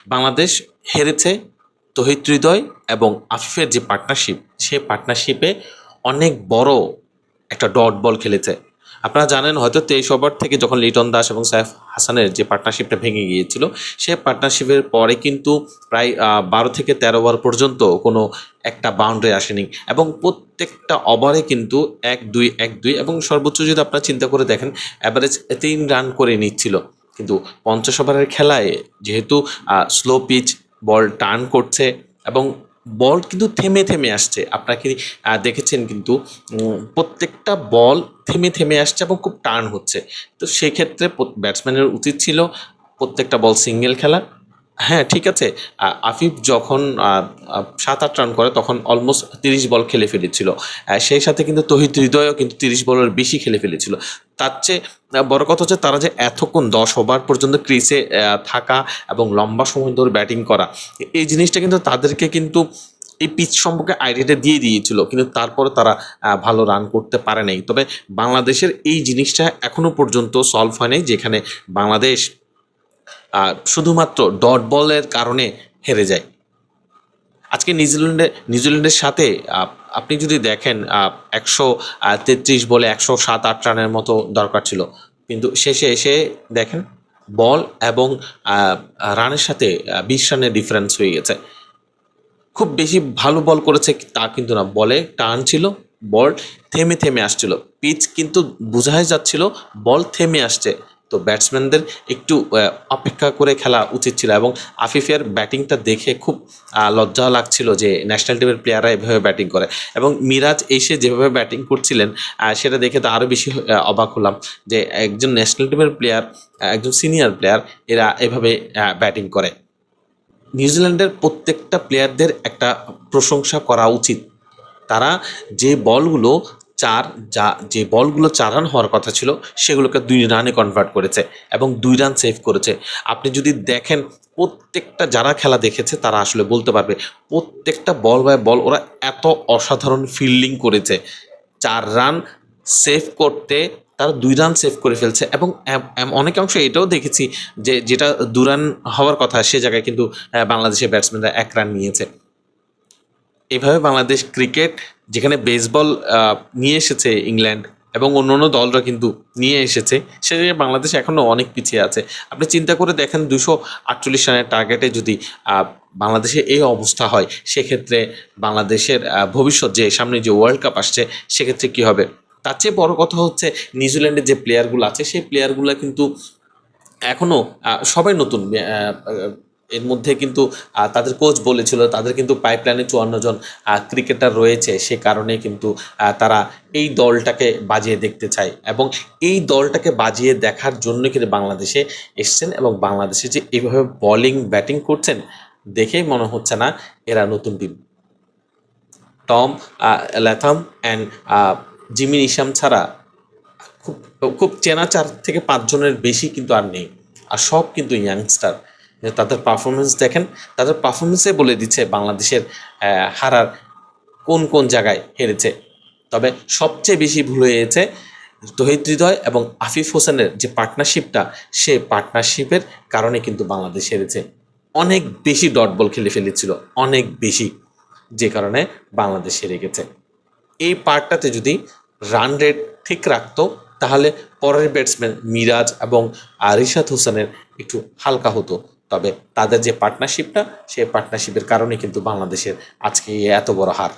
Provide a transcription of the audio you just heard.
বাংলাদেশ হেরেছে তৌহিদ হৃদয় এবং আফিফের যে পার্টনারশিপ, সে পার্টনারশিপে অনেক বড় একটা ডট বল খেলেছে। আপনারা জানেন হয়তো 23 ওভার থেকে যখন লিটন দাস এবং সাইফ হাসানের যে পার্টনারশিপটা ভেঙে গিয়েছিল, সে পার্টনারশিপের পরে কিন্তু প্রায় 12 থেকে 13 ওভার পর্যন্ত কোনো একটা বাউন্ডারি আসেনি এবং প্রত্যেকটা ওভারে কিন্তু 1-2 1-2 এবং সর্বোচ্চ যদি আপনারা চিন্তা করে দেখেন অ্যাভারেজ 3 রান করে নিচ্ছিল। কিন্তু 50 ওভারের খেলায় যেহেতু স্লো পিচ, বল টার্ন করছে এবং বল কিন্তু থেমে থেমে আসছে। আপনারা কি দেখেছেন কিন্তু প্রত্যেকটা বল থেমে থেমে আসছে এবং খুব টার্ন হচ্ছে। তো সেক্ষেত্রে ব্যাটসম্যানের উচিত ছিল প্রত্যেকটা বল সিঙ্গেল খেলা। হ্যাঁ, ঠিক আছে। আফিফ যখন 7-8 রান করে তখন অলমোস্ট 30 বল খেলে ফেলেছিল। সেই সাথে কিন্তু তৌহিদ হৃদয়ও কিন্তু 30 বলের বেশি খেলে ফেলেছিল। তার চেয়ে বড় কথা হচ্ছে তারা যে এতক্ষণ 10 ওভার পর্যন্ত ক্রিজে থাকা এবং লম্বা সময় ধরে ব্যাটিং করা, এই জিনিসটা কিন্তু তাদেরকে কিন্তু এই পিচ সম্পর্কে আইডিয়াটা দিয়ে দিয়েছিল। কিন্তু তারপরে তারা ভালো রান করতে পারে নাই। তবে বাংলাদেশের এই জিনিসটা এখনো পর্যন্ত সলভ হয় নাই, যেখানে বাংলাদেশ শুধুমাত্র ডট বলের কারণে হেরে যায়। আজকে নিউজিল্যান্ডের সাথে আপনি যদি দেখেন 133 বলে 107-8 রানের মতো দরকার ছিল। কিন্তু শেষে এসে দেখেন বল এবং রানের সাথে 20 রানের ডিফারেন্স হয়ে গেছে। খুব বেশি ভালো বল করেছে তা কিন্তু না, বলে টার্ন ছিল, বল থেমে থেমে আসছিল। পিচ কিন্তু বোঝাই যাচ্ছিল বল থেমে আসছে। তো ব্যাটসম্যানদের একটু অপেক্ষা করে খেলা উচিত ছিল এবং আফিফের ব্যাটিংটা দেখে খুব লজ্জা লাগছিল যে ন্যাশনাল টিমের প্লেয়াররা এভাবে ব্যাটিং করে এবং মিরাজ এসে যেভাবে ব্যাটিং করছিলেন সেটা দেখে তো আরও বেশি অবাক হলাম যে একজন ন্যাশনাল টিমের প্লেয়ার, একজন সিনিয়র প্লেয়ার, এরা এভাবে ব্যাটিং করে। নিউজিল্যান্ডের প্রত্যেকটা প্লেয়ারদের একটা প্রশংসা করা উচিত। তারা যে বলগুলো যে বলগুলো 4 রান হওয়ার কথা ছিল সেগুলোকে 2 রানে কনভার্ট করেছে এবং 2 রান সেভ করেছে। আপনি যদি দেখেন প্রত্যেকটা যারা খেলা দেখেছে তারা আসলে বলতে পারবে প্রত্যেকটা বল বাই বল ওরা এত অসাধারণ ফিল্ডিং করেছে। 4 রান সেভ করতে তারা 2 রান সেভ করে ফেলছে এবং অনেকাংশ এটাও দেখেছি যে যেটা 2 রান হওয়ার কথা সে জায়গায় কিন্তু বাংলাদেশের ব্যাটসম্যানরা 1 রান নিয়েছে। এভাবে বাংলাদেশ ক্রিকেট যেখানে বেসবল নিয়ে এসেছে ইংল্যান্ড এবং অন্যান্য দলরা কিন্তু নিয়ে এসেছে, সে জায়গায় বাংলাদেশ এখনও অনেক পিছিয়ে আছে। আপনি চিন্তা করে দেখেন 248 রানের টার্গেটে যদি বাংলাদেশে এই অবস্থা হয়, সেক্ষেত্রে বাংলাদেশের ভবিষ্যৎ যে সামনে যে ওয়ার্ল্ড কাপ আসছে সেক্ষেত্রে কী হবে। তার চেয়ে বড় কথা হচ্ছে নিউজিল্যান্ডের যে প্লেয়ারগুলো আছে সেই প্লেয়ারগুলো কিন্তু এখনও সবাই নতুন। এর মধ্যে কিন্তু তাদের কোচ বলেছিল তাদের কিন্তু পাইপলাইনে 54 জন ক্রিকেটার রয়েছে, সে কারণে কিন্তু তারা এই দলটাকে বাজিয়ে দেখতে চায় এবং এই দলটাকে বাজিয়ে দেখার জন্য কিন্তু বাংলাদেশে এসছেন এবং বাংলাদেশে যে এইভাবে বলিং ব্যাটিং করছেন দেখেই মনে হচ্ছে না এরা নতুন team. Tom Latham and Jimmy Neesham ছাড়া খুব খুব চেনা 4 থেকে 5 জনের বেশি কিন্তু আর নেই, আর সব কিন্তু ইয়াংস্টার। তাদের পারফরমেন্স দেখেন, তাদের পারফরমেন্সে বলে দিচ্ছে বাংলাদেশের হারার কোন কোন জায়গায় হেরেছে। তবে সবচেয়ে বেশি ভুল হয়েছে তৌহিদ হৃদয় এবং আফিফ হোসেনের যে পার্টনারশিপটা, সে পার্টনারশিপের কারণে কিন্তু বাংলাদেশ হেরেছে। অনেক বেশি ডট বল খেলে ফেলেছিল, অনেক বেশি, যে কারণে বাংলাদেশ হেরে গেছে। এই পার্টটাতে যদি রান রেট ঠিক রাখতো তাহলে পরের ব্যাটসম্যান মিরাজ এবং রিশাদ হোসেনের একটু হালকা হতো। তবে তাদের যে পার্টনারশিপটা, সেই পার্টনারশিপের কারণে কিন্তু বাংলাদেশের আজকে এত বড় হার।